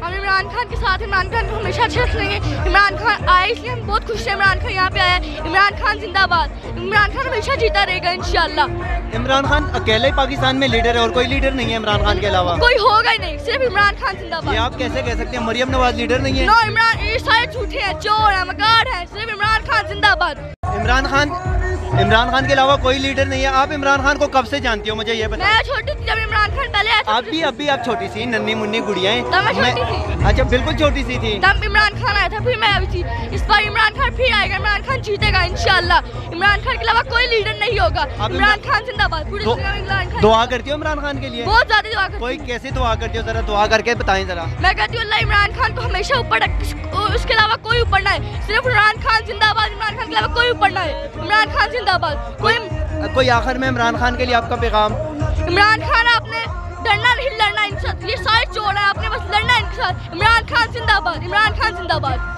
हम इमरान खान के साथ, इमरान खान को हमेशा अच्छे रखेंगे। इमरान खान आए इसलिए हम बहुत खुश हैं, इमरान खान यहाँ पे आया। इमरान खान जिंदाबाद, इमरान खान हमेशा जीता रहेगा इंशाल्लाह। इमरान खान अकेले पाकिस्तान में लीडर है और कोई लीडर नहीं है इमरान खान के अलावा? कोई होगा ही नहीं, सिर्फ इमरान खान जिंदाबाद। ये आप कैसे कह सकते हैं? मरियम नवाज लीडर नहीं है? नो, इमरान, ये सारे झूठे हैं, चोर हैं, मगाड़ हैं, सिर्फ इमरान खान जिंदाबाद। इमरान खान के अलावा कोई लीडर नहीं है। आप इमरान खान को कब से जानती हो, मुझे ये बताओ? मैं छोटी थी जब इमरान खान पहले आया था। अभी आप छोटी सी नन्ही मुन्नी गुड़िया हैं। तब मैं छोटी थी। अच्छा, बिल्कुल छोटी सी थी तब इमरान खान आया था, फिर मैं अभी थी। इस बार इमरान खान फिर आएगा, इमरान खान जीतेगा इंशाल्लाह। इमरान खान के अलावा कोई लीडर नहीं होगा। इमरान खान जिंदाबाद, पूरी दुनिया में इमरान खान। दुआ करती हो इमरान खान के लिए? बहुत ज्यादा दुआ करती। कोई कैसे दुआ करती हो, जरा दुआ करके बताएं जरा। मैं कहती हूँ अल्लाह इमरान खान को हमेशा ऊपर रखे, उसके अलावा कोई ऊपर ना है। सिर्फ इमरान खान जिंदाबाद, इमरान खान के अलावा कोई ऊपर ना है। इमरान खान जिंदाबाद। कोई आखिर में इमरान खान के लिए आपका पैगाम? इमरान खान, आपने डरना नहीं, लड़ना इनके साथ। ये सारे चोर हैं, आपने बस लड़ना इनके साथ। इमरान खान जिंदाबाद, इमरान खान जिंदाबाद।